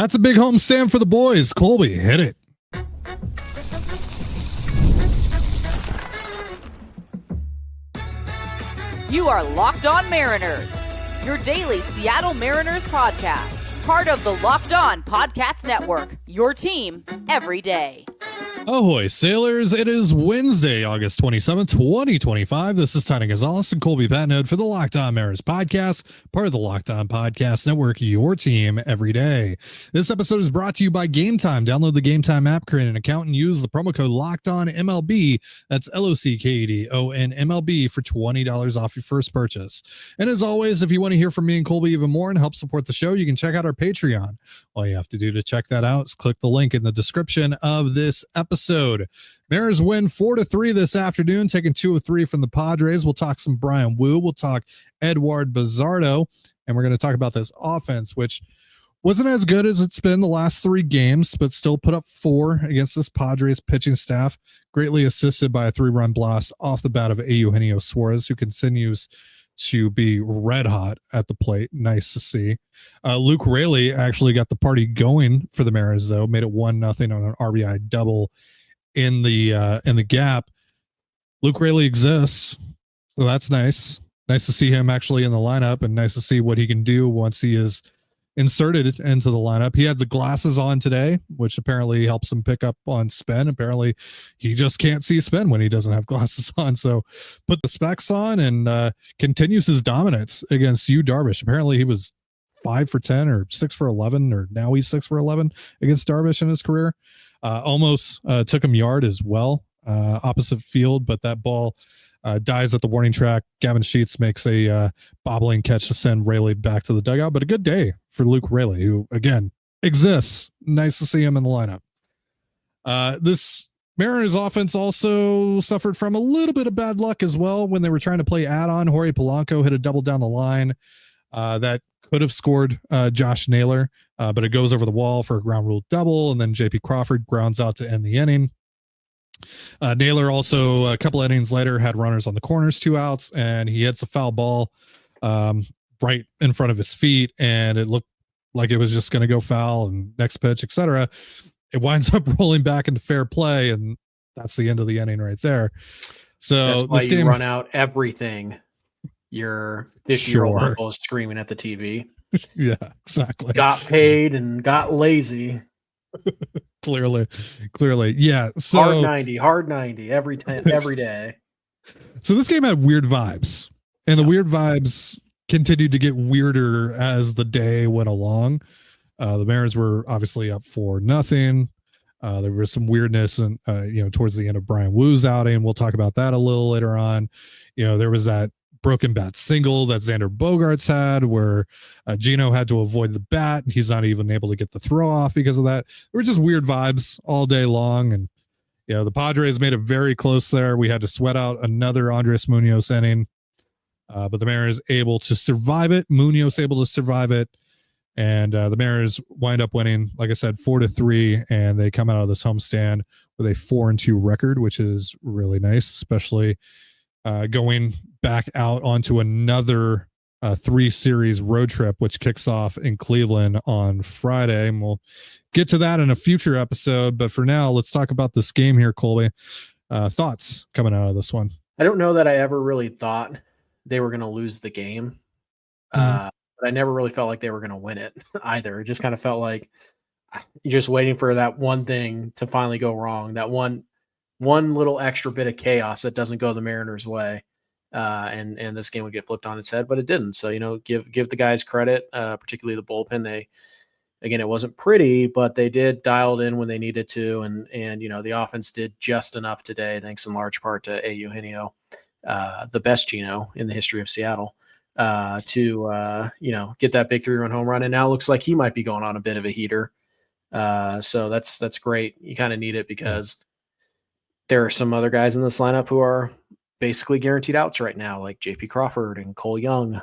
That's a big home stand for the boys. Colby, hit it. You are Locked On Mariners, your daily Seattle Mariners podcast, part of the Locked On Podcast Network, your team every day. Ahoy, sailors. It is Wednesday, August 27th, 2025. This is Tony Gonzalez and Colby Patnode for the Locked On Mariners podcast, part of the Locked On Podcast Network, your team every day. This episode is brought to you by Gametime. Download the Gametime app, create an account, and use the promo code Locked On MLB. That's LOCKEDON MLB for $20 off your first purchase. And as always, if you want to hear from me and Colby even more and help support the show, you can check out our Patreon. All you have to do to check that out is click the link in the description of this episode. Mariners win 4-3 this afternoon, taking 2 of 3 from the Padres. We'll talk some Bryan Woo. We'll talk Eduard Bazardo, and we're going to talk about this offense, which wasn't as good as it's been the last 3 games, but still put up 4 against this Padres pitching staff, greatly assisted by a 3-run blast off the bat of Eugenio Suarez, who continues to be red hot at the plate. Nice to see. Luke Raley actually got the party going for the Mariners, though, made it 1-0 on an RBI double in the gap. Luke Raley exists, so that's nice. Nice to see him actually in the lineup, and nice to see what he can do once he is inserted into the lineup. He had the glasses on today, which apparently helps him pick up on spin. Apparently he just can't see spin when he doesn't have glasses on. So put the specs on and continues his dominance against Yu Darvish. Apparently he was 5 for 10 or 6 for 11, or now he's 6 for 11 against Darvish in his career. Almost took him yard as well, opposite field, but that ball dies at the warning track. Gavin Sheets makes a bobbling catch to send Raley back to the dugout, but a good day for Luke Raley, who again exists. Nice to see him in the lineup. This Mariners offense also suffered from a little bit of bad luck as well when they were trying to play add-on. Jorge Polanco hit a double down the line that could have scored Josh Naylor, but it goes over the wall for a ground rule double, and then JP Crawford grounds out to end the inning. Naylor also a couple innings later had runners on the corners, 2 outs, and he hits a foul ball right in front of his feet, and it looked like it was just going to go foul, and next pitch, etc. It winds up rolling back into fair play, and that's the end of the inning right there. So that's why this you game run out everything. Your 50-year-old uncle is screaming at the TV. Yeah, exactly. Got paid and got lazy. Clearly. Yeah. So hard 90 every day. So this game had weird vibes, and the weird vibes continued to get weirder as the day went along. The Mariners were obviously up 4-0. There was some weirdness and towards the end of Bryan Woo's outing. We'll talk about that a little later on. There was that broken bat single that Xander Bogaerts had where Gino had to avoid the bat. He's not even able to get the throw off because of that. There were just weird vibes all day long. And, the Padres made it very close there. We had to sweat out another Andres Munoz inning, but the Mariners able to survive it. Munoz able to survive it. And the Mariners wind up winning, like I said, 4-3, and they come out of this homestand with a 4-2 record, which is really nice, especially going back out onto another 3-series road trip, which kicks off in Cleveland on Friday. And we'll get to that in a future episode. But for now, let's talk about this game here, Colby. Thoughts coming out of this one? I don't know that I ever really thought they were going to lose the game. But I never really felt like they were going to win it either. It just kind of felt like you're just waiting for that one thing to finally go wrong, that one little extra bit of chaos that doesn't go the Mariners' way. And this game would get flipped on its head, but it didn't. So, give the guys credit, particularly the bullpen. It wasn't pretty, but they did dial it in when they needed to. And the offense did just enough today, thanks in large part to Eugenio, the best Gino in the history of Seattle, to get that big 3-run home run. And now it looks like he might be going on a bit of a heater. So that's great. You kind of need it because there are some other guys in this lineup who are basically guaranteed outs right now, like JP Crawford and Cole Young.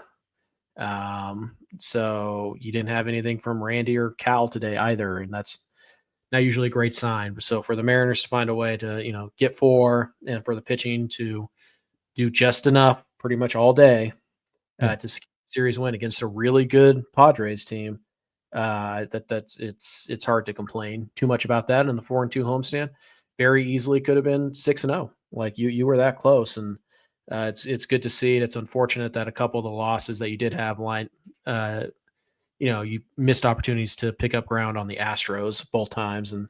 So you didn't have anything from Randy or Cal today either, and that's not usually a great sign. So for the Mariners to find a way to, get 4, and for the pitching to do just enough pretty much all day to series win against a really good Padres team, It's hard to complain too much about that. And the 4-2 homestand very easily could have been 6-0. Like you were that close, and it's good to see it. It's unfortunate that a couple of the losses that you did have you missed opportunities to pick up ground on the Astros both times, and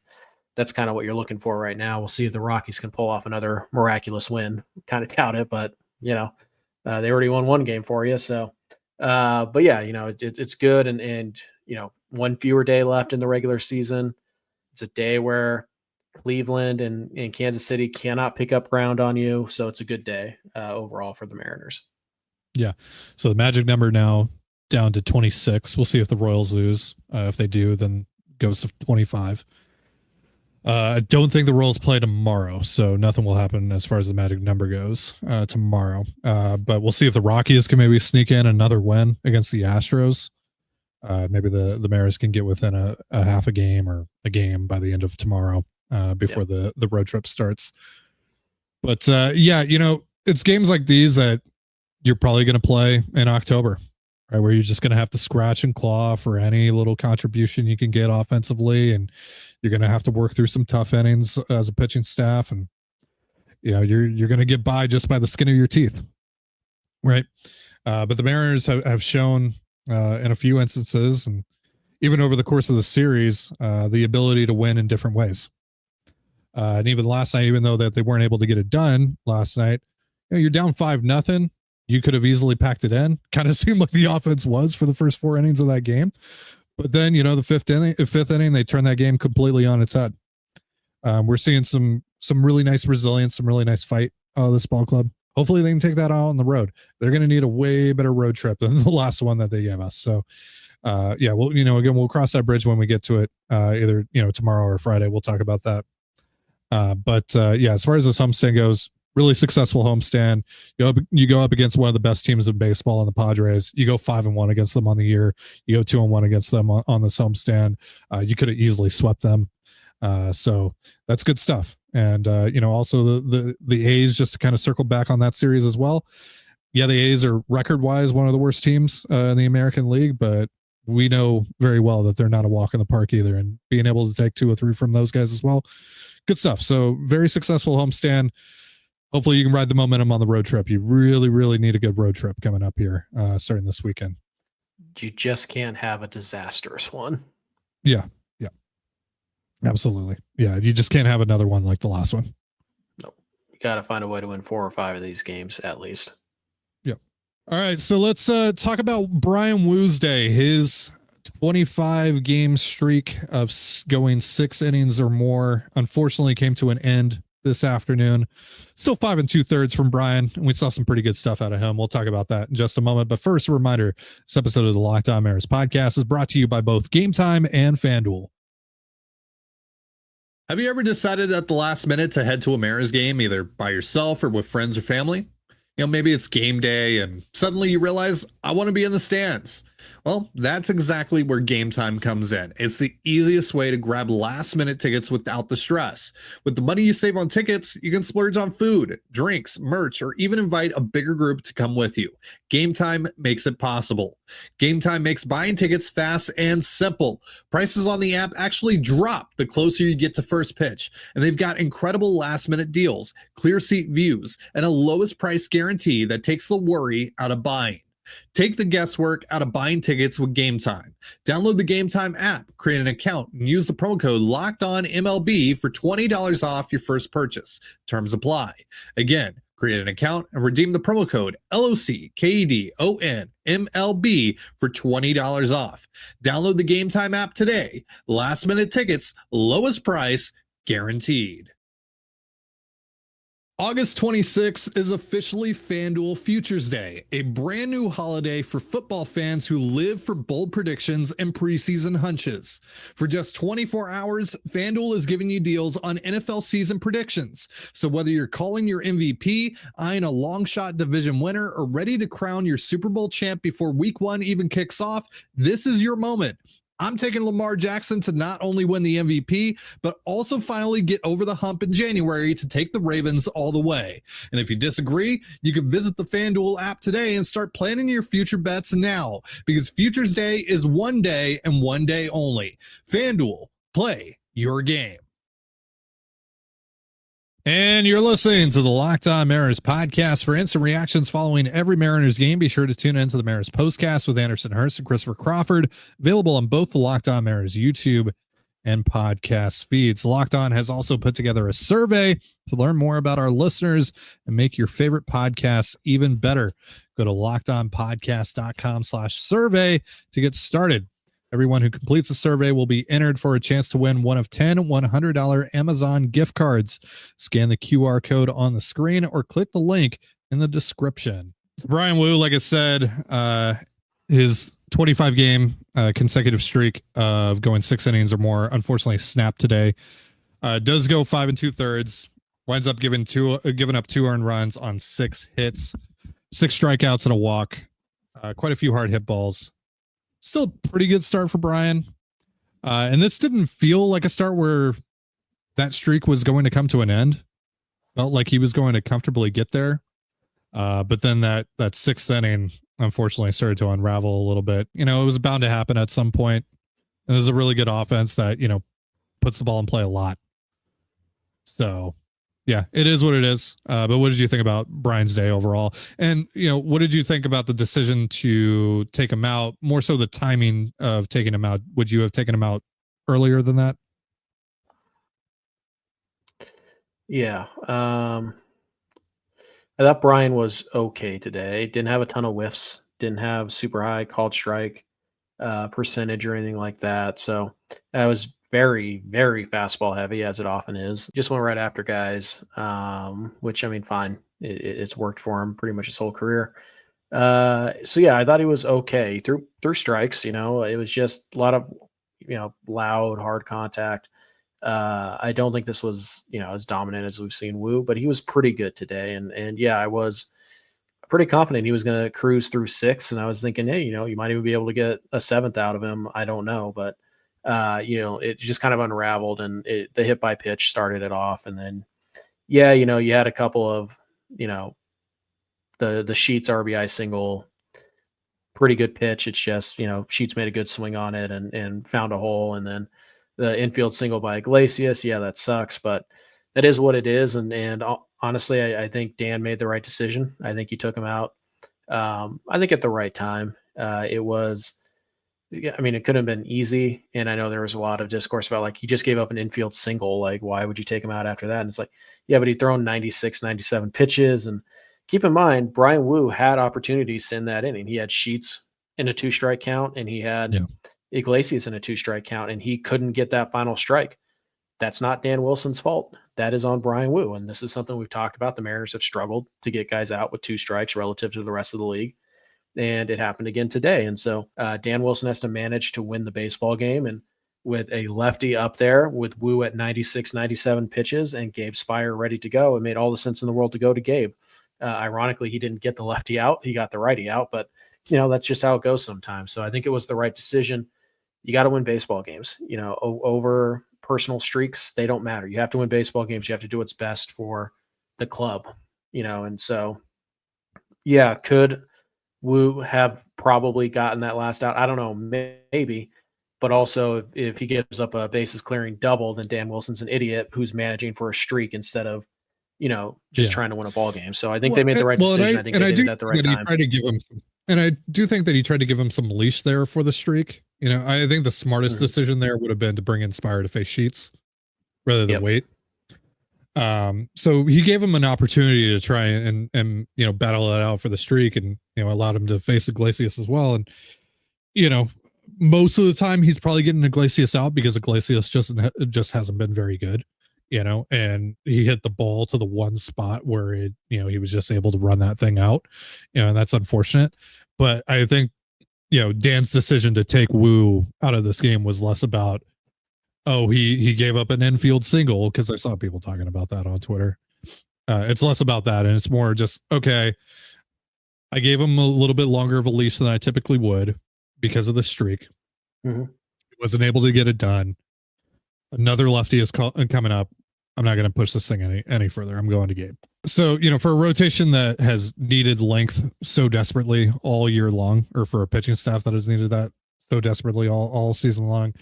that's kind of what you're looking for right now. We'll see if the Rockies can pull off another miraculous win. Kind of doubt it, but they already won one game for you. So, but yeah, it's good. And one fewer day left in the regular season. It's a day where Cleveland and Kansas City cannot pick up ground on you. So it's a good day overall for the Mariners. Yeah. So the magic number now down to 26. We'll see if the Royals lose. If they do, then goes to 25. I don't think the Royals play tomorrow, so nothing will happen as far as the magic number goes tomorrow. But we'll see if the Rockies can maybe sneak in another win against the Astros. Maybe the Mariners can get within a half a game or a game by the end of tomorrow before the road trip starts. But it's games like these that you're probably going to play in October, right? Where you're just going to have to scratch and claw for any little contribution you can get offensively, and you're going to have to work through some tough innings as a pitching staff, and you're going to get by just by the skin of your teeth, right? But the Mariners have shown in a few instances, and even over the course of the series, the ability to win in different ways. And even last night, even though that they weren't able to get it done last night, you're down 5-0. You could have easily packed it in. Kind of seemed like the offense was for the first 4 innings of that game. But then, the fifth inning, they turn that game completely on its head. We're seeing some really nice resilience, some really nice fight out of this ball club. Hopefully they can take that out on the road. They're going to need a way better road trip than the last one that they gave us. So, again, we'll cross that bridge when we get to it, either, tomorrow or Friday. We'll talk about that. But as far as this homestand goes, really successful homestand. You go up against one of the best teams in baseball in the Padres. You go 5-1 against them on the year. You go 2-1 against them on this homestand. You could have easily swept them. So that's good stuff. And also the A's, just to kind of circle back on that series as well. Yeah, the A's are record-wise one of the worst teams in the American League, but we know very well that they're not a walk in the park either. And being able to take 2 or 3 from those guys as well, good stuff. So very successful homestand. Hopefully you can ride the momentum on the road trip. You really, really need a good road trip coming up here starting this weekend. You just can't have a disastrous one. Yeah. Absolutely. Yeah, you just can't have another one like the last one. Nope. You got to find a way to win 4 or 5 of these games at least. Yeah. All right, so let's talk about Bryan Woo's day. His 25-game streak of going 6 innings or more unfortunately came to an end this afternoon. Still 5 2/3 from Bryan, and we saw some pretty good stuff out of him. We'll talk about that in just a moment. But first, a reminder, this episode of the Locked On Mariners podcast is brought to you by both Gametime and FanDuel. Have you ever decided at the last minute to head to a Mariners game, either by yourself or with friends or family? Maybe it's game day and suddenly you realize, I want to be in the stands. Well, that's exactly where Gametime comes in. It's the easiest way to grab last minute tickets without the stress. With the money you save on tickets, you can splurge on food, drinks, merch, or even invite a bigger group to come with you. Gametime makes it possible. Gametime makes buying tickets fast and simple. Prices on the app actually drop the closer you get to first pitch, and they've got incredible last minute deals, clear seat views, and a lowest price guarantee that takes the worry out of buying. Take the guesswork out of buying tickets with Gametime. Download the Gametime app, create an account, and use the promo code LOCKEDONMLB for $20 off your first purchase. Terms apply. Again, create an account and redeem the promo code LOCKEDONMLB for $20 off. Download the Gametime app today. Last minute tickets, lowest price, guaranteed. August 26th is officially FanDuel Futures Day, a brand new holiday for football fans who live for bold predictions and preseason hunches. For just 24 hours, FanDuel is giving you deals on NFL season predictions. So whether you're calling your MVP, eyeing a long shot division winner, or ready to crown your Super Bowl champ before week 1 even kicks off, this is your moment. I'm taking Lamar Jackson to not only win the MVP, but also finally get over the hump in January to take the Ravens all the way. And if you disagree, you can visit the FanDuel app today and start planning your future bets now, because Futures Day is one day and one day only. FanDuel, play your game. And you're listening to the Locked On Mariners podcast. For instant reactions following every Mariners game, be sure to tune into the Mariners postcast with Anderson Hurst and Christopher Crawford, available on both the Locked On Mariners YouTube and podcast feeds. Locked On has also put together a survey to learn more about our listeners and make your favorite podcasts even better. Go to lockedonpodcast.com/survey to get started. Everyone who completes the survey will be entered for a chance to win one of 10 $100 Amazon gift cards. Scan the QR code on the screen or click the link in the description. Bryan Woo, like I said, his 25-game consecutive streak of going 6 innings or more, unfortunately snapped today. Does go 5 2/3, winds up giving up 2 earned runs on 6 hits, 6 strikeouts and a walk, quite a few hard hit balls. Still a pretty good start for Bryan. And this didn't feel like a start where that streak was going to come to an end. Felt like he was going to comfortably get there. But then that 6th inning, unfortunately, started to unravel a little bit. You know, it was bound to happen at some point. And there's a really good offense that, you know, puts the ball in play a lot. So, yeah, it is what it is. But what did you think about Bryan's day overall? And, you know, what did you think about the decision to take him out? More so the timing of taking him out. Would you have taken him out earlier than that? Yeah. I thought Bryan was okay today. Didn't have a ton of whiffs. Didn't have super high called strike percentage or anything like that. So that was very, very fastball heavy, as it often is. Just went right after guys, which, I mean, fine. It's worked for him pretty much his whole career. So, yeah, I thought he was okay. Threw strikes, you know. It was just a lot of, you know, loud, hard contact. I don't think this was, you know, as dominant as we've seen Woo, but he was pretty good today. And yeah, I was pretty confident he was going to cruise through 6. And I was thinking, hey, you know, you might even be able to get a 7th out of him. I don't know, but you know, it just kind of unraveled, and the hit by pitch started it off. And then, yeah, you know, you had a couple of, you know, the Sheets RBI single, pretty good pitch. It's just, you know, Sheets made a good swing on it and found a hole. And then the infield single by Iglesias. Yeah, that sucks, but that is what it is. And honestly, I think Dan made the right decision. I think he took him out. I think at the right time. It was, I mean, it could have been easy. And I know there was a lot of discourse about, like, he just gave up an infield single. Like, why would you take him out after that? And it's like, yeah, but he'd thrown 96, 97 pitches. And keep in mind, Bryan Woo had opportunities in that inning. He had Sheets in a 2-strike count, and he had Iglesias in a 2-strike count, and he couldn't get that final strike. That's not Dan Wilson's fault. That is on Bryan Woo. And this is something we've talked about. The Mariners have struggled to get guys out with 2 strikes relative to the rest of the league. And it happened again today. And so Dan Wilson has to manage to win the baseball game. And with a lefty up there, with Woo at 96, 97 pitches and Gabe Spire ready to go, it made all the sense in the world to go to Gabe. Ironically, he didn't get the lefty out. He got the righty out. But, you know, that's just how it goes sometimes. So I think it was the right decision. You got to win baseball games. You know, over personal streaks, they don't matter. You have to win baseball games. You have to do what's best for the club, you know. And so, yeah, could Woo have probably gotten that last out? I don't know, maybe. But also, if he gives up a bases clearing double, then Dan Wilson's an idiot who's managing for a streak instead of, you know, just trying to win a ball game. So I think they made the right decision. I think they did it at the right time. And I do think that he tried to give him some leash there for the streak. You know, I think the smartest decision there would have been to bring in Spire to face Sheets rather than wait. So he gave him an opportunity to try and you know, battle it out for the streak, and, you know, allowed him to face Iglesias as well. And, you know, most of the time he's probably getting Iglesias out because Iglesias just hasn't been very good, you know, and he hit the ball to the one spot where it, you know, he was just able to run that thing out, you know, and that's unfortunate. But I think, you know, Dan's decision to take Woo out of this game was less about, oh, he gave up an infield single, because I saw people talking about that on Twitter. It's less about that, and it's more just, okay, I gave him a little bit longer of a leash than I typically would because of the streak. He wasn't able to get it done. Another lefty is coming up. I'm not going to push this thing any further. I'm going to Gabe. So, for a rotation that has needed length so desperately all year long, or for a pitching staff that has needed that so desperately all season long,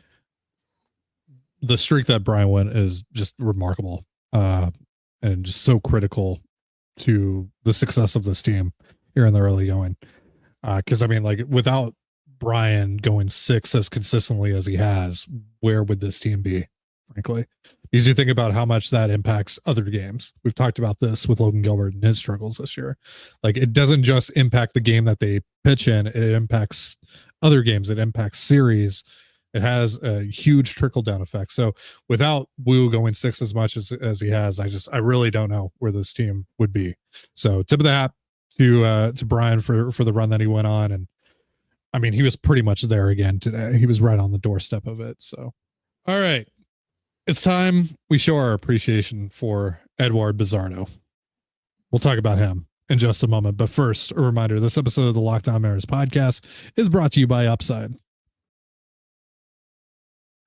the streak that Bryan went is just remarkable, and just so critical to the success of this team here in the early going. Because without Bryan going 6 as consistently as he has, where would this team be, frankly? Because you think about how much that impacts other games. We've talked about this with Logan Gilbert and his struggles this year. It doesn't just impact the game that they pitch in, it impacts other games, it impacts series. It has a huge trickle down effect. So without Woo going 6 as much as he has, I really don't know where this team would be. So tip of the hat to Bryan for the run that he went on. And he was pretty much there again today. He was right on the doorstep of it. So, all right, it's time we show our appreciation for Eduard Bazardo. We'll talk about him in just a moment. But first, a reminder, this episode of the Locked On Mariners podcast is brought to you by Upside.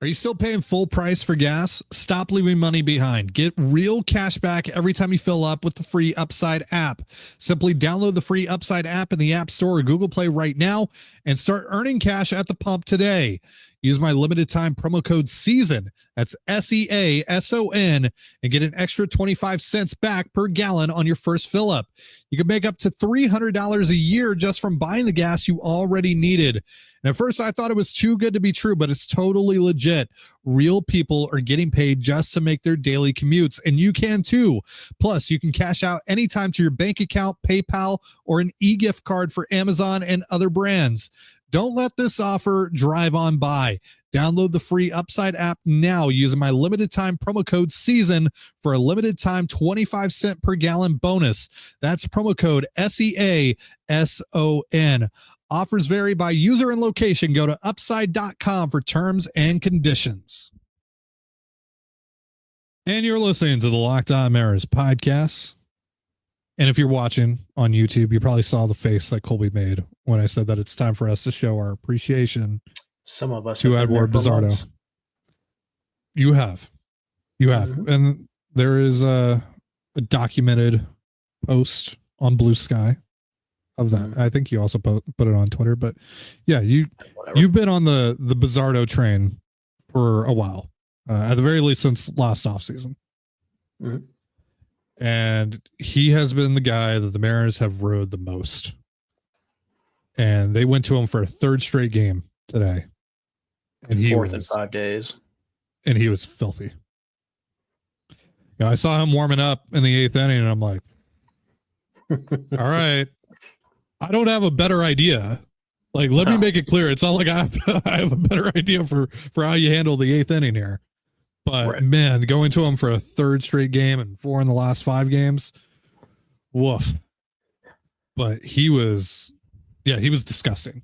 Are you still paying full price for gas? Stop leaving money behind. Get real cash back every time you fill up with the free Upside app. Simply download the free Upside app in the App Store or Google Play right now and start earning cash at the pump today. Use my limited time promo code SEASON, that's SEASON, and get an extra 25 cents back per gallon on your first fill up. You can make up to $300 a year just from buying the gas you already needed. And at first I thought it was too good to be true, but it's totally legit. Real people are getting paid just to make their daily commutes, and you can too. Plus, you can cash out anytime to your bank account, PayPal, or an e-gift card for Amazon and other brands. Don't let this offer drive on by. Download the free Upside app now using my limited time promo code SEASON for a limited time 25 cent per gallon bonus. That's promo code SEASON. Offers vary by user and location. Go to upside.com for terms and conditions. And you're listening to the Locked On Mariners podcast. And if you're watching on YouTube, you probably saw the face that Colby made when I said that it's time for us to show our appreciation. Some of us to Eduard Bazardo. You have. Mm-hmm. And there is a documented post on Blue Sky of that. Mm-hmm. I think you also put it on Twitter, but yeah, you've been on the Bazardo train for a while, at the very least since last offseason. Mm-hmm. And he has been the guy that the Mariners have rode the most. And they went to him for a third straight game today. And he fourth in 5 days. And he was filthy. I saw him warming up in the 8th inning, and I'm like, all right, I don't have a better idea. Let me make it clear. It's not like I have a better idea for how you handle the 8th inning here. But right. Man, going to him for a third straight game and 4 in the last 5 games, woof. But he was disgusting.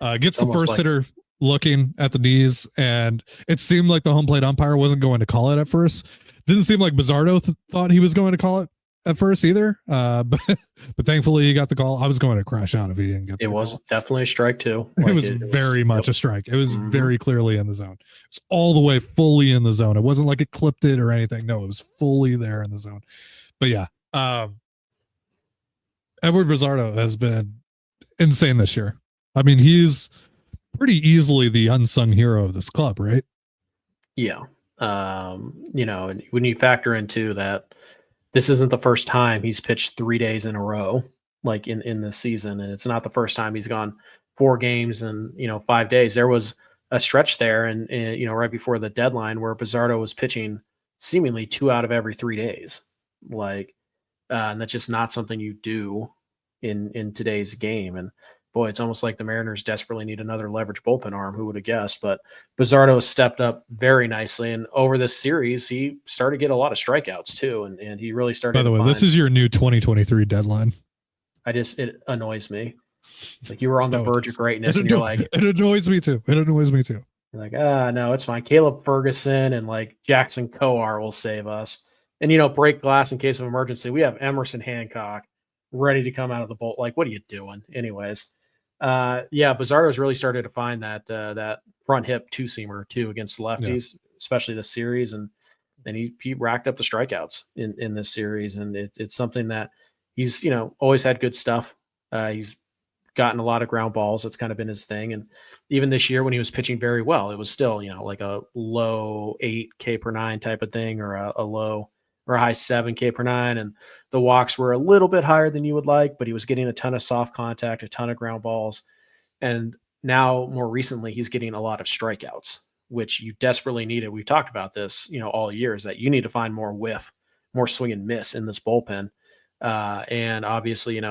Gets the first hitter looking at the knees, and it seemed like the home plate umpire wasn't going to call it at first. Didn't seem like Bazardo thought he was going to call it at first either. But thankfully he got the call. I was going to crash out if he didn't get the call. It was definitely a strike too. It was very much a strike. It was very clearly in the zone. It was all the way fully in the zone. It wasn't like it clipped it or anything. No, it was fully there in the zone. But yeah, Eduard Bazardo has been insane this year. He's pretty easily the unsung hero of this club, right? Yeah. When you factor into that, this isn't the first time he's pitched 3 days in a row, in this season. And it's not the first time he's gone 4 games in, 5 days. There was a stretch there and right before the deadline where Bazardo was pitching seemingly 2 out of every 3 days. And that's just not something you do in today's game. And boy, it's almost like the Mariners desperately need another leverage bullpen arm. Who would have guessed? But Bazardo stepped up very nicely. And over this series, he started to get a lot of strikeouts too. And he really started. By the way, this is your new 2023 deadline. It annoys me. You were on the verge of greatness and you're like, it annoys me too. It annoys me too. You're like, no, it's fine. Caleb Ferguson and Jackson Coar will save us. And, break glass in case of emergency. We have Emerson Hancock ready to come out of the bolt. What are you doing? Anyways. Yeah, Bazardo's really started to find that front hip two seamer too against lefties, especially this series, and he racked up the strikeouts in this series, and it's something that he's always had good stuff. He's gotten a lot of ground balls. That's kind of been his thing, and even this year when he was pitching very well, it was still like a low 8K per nine type of thing, or a low or a high 7K per nine, and the walks were a little bit higher than you would like, but he was getting a ton of soft contact, a ton of ground balls. And now more recently, he's getting a lot of strikeouts, which you desperately needed. We've talked about this, all year, is that you need to find more whiff, more swing and miss in this bullpen. And obviously,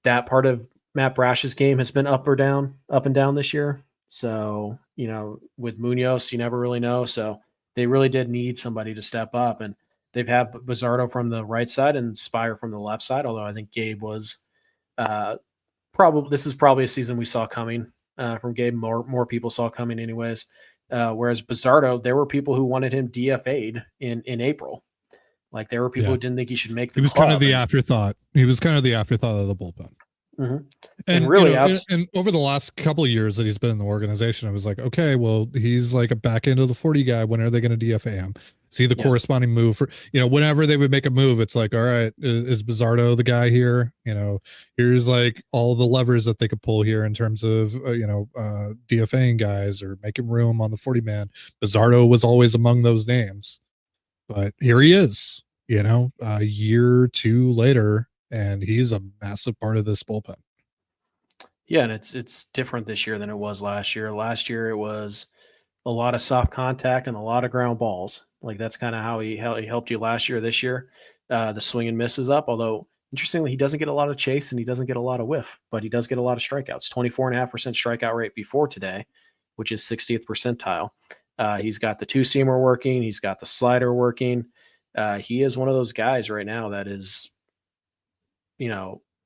that part of Matt Brash's game has been up and down this year. So, with Munoz, you never really know. So they really did need somebody to step up, and they've had Bazardo from the right side and Spire from the left side. Although I think Gabe was this is probably a season we saw coming from Gabe. More people saw coming anyways. Whereas Bazardo, there were people who wanted him DFA'd in April. Like there were people who didn't think he should make the He was club. kind of the afterthought. He was kind of the afterthought of the bullpen. Mm-hmm. And really, and over the last couple of years that he's been in the organization, I was like, okay, well, he's like a back end of the 40 guy. When are they going to DFA him? See the corresponding move for, whenever they would make a move, it's like, all right, is Bazardo the guy here? Here's like all the levers that they could pull here in terms of, DFAing guys or making room on the 40 man. Bazardo was always among those names, but here he is, a year or two later, and he's a massive part of this bullpen. Yeah, and it's different this year than it was last year. Last year it was a lot of soft contact and a lot of ground balls. Like that's kind of how he helped you last year. This year, the swing and miss is up. Although interestingly, he doesn't get a lot of chase and he doesn't get a lot of whiff, but he does get a lot of strikeouts. 24.5% strikeout rate before today, which is 60th percentile. He's got the two seamer working. He's got the slider working. He is one of those guys right now that is,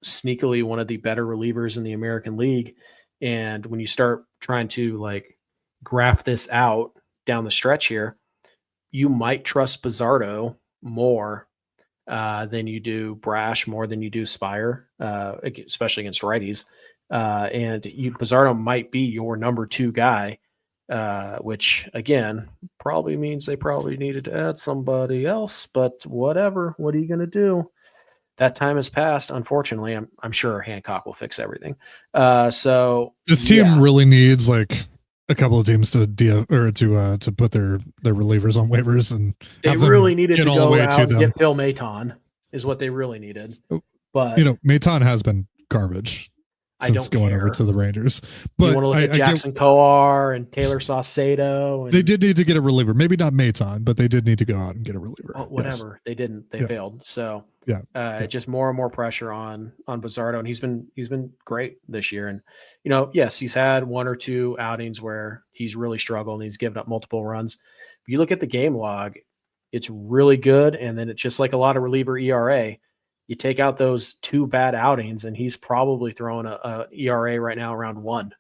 sneakily one of the better relievers in the American League. And when you start trying to like graph this out down the stretch here, you might trust Bazardo more than you do Brash, more than you do Spire, especially against righties. And Bazardo might be your number two guy, which again probably means they probably needed to add somebody else. But whatever. What are you going to do? That time has passed. Unfortunately, I'm sure Hancock will fix everything. So this team really needs like a couple of teams to put their relievers on waivers, and they really needed to go out and get Phil Maton is what they really needed. But Maton has been garbage since going over to the Rangers. But you want to look at Jackson Coar and Taylor Saucedo. They did need to get a reliever. Maybe not Maton, but they did need to go out and get a reliever. Well, whatever. Yes. They didn't. They failed. So just more and more pressure on Bazardo, and he's been great this year. And yes, he's had one or two outings where he's really struggled and he's given up multiple runs. But you look at the game log, it's really good. And then it's just like a lot of reliever ERA. You take out those two bad outings, and he's probably throwing a ERA right now around 1.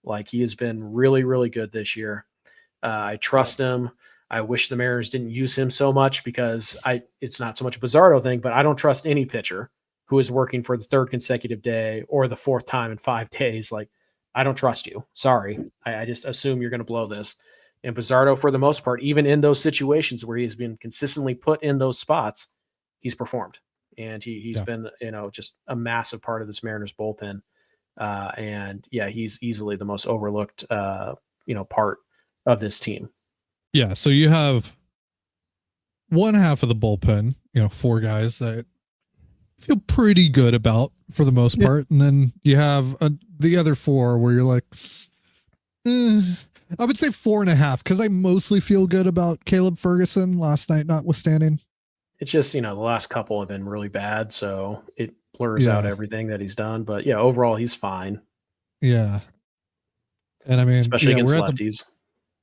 Like he has been really, really good this year. I trust him. I wish the Mariners didn't use him so much because it's not so much a Bazardo thing, but I don't trust any pitcher who is working for the third consecutive day or the fourth time in 5 days. Like I don't trust you. Sorry. I just assume you're going to blow this. And Bazardo, for the most part, even in those situations where he's been consistently put in those spots, he's performed. And he's been, just a massive part of this Mariners bullpen. And he's easily the most overlooked, part of this team. Yeah. So you have one half of the bullpen, 4 guys that feel pretty good about for the most part. And then you have the other 4 where you're like, I would say 4.5, because I mostly feel good about Caleb Ferguson last night, notwithstanding. It's just, the last couple have been really bad, so it blurs out everything that he's done. But overall, he's fine. Yeah. And I mean, especially against lefties.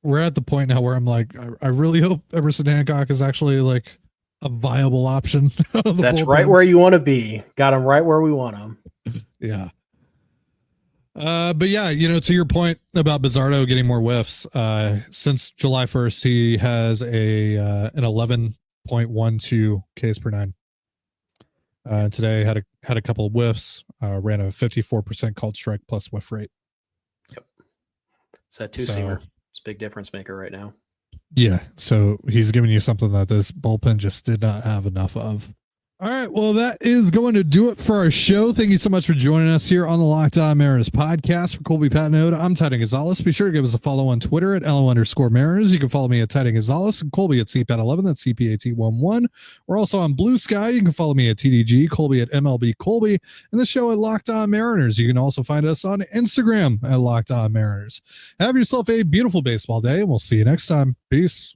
We're at the point now where I'm like, I really hope Emerson Hancock is actually like a viable option. That's bullpen. Right where you want to be. Got him right where we want him. Yeah. But to your point about Bazardo getting more whiffs, since July 1st, he has an 11.12 Ks per 9. Today had a couple of whiffs, ran a 54% called strike plus whiff rate. Yep. It's that two-seamer. It's a big difference maker right now. Yeah. So he's giving you something that this bullpen just did not have enough of. All right. Well, that is going to do it for our show. Thank you so much for joining us here on the Locked On Mariners podcast. For Colby Patnode, I'm Titan Gonzalez. Be sure to give us a follow on Twitter at LO_Mariners. You can follow me at Titan Gonzalez and Colby at CPAT11. That's CPAT11. We're also on Blue Sky. You can follow me at TDG, Colby at MLB Colby, and the show at Locked On Mariners. You can also find us on Instagram at Locked On Mariners. Have yourself a beautiful baseball day, and we'll see you next time. Peace.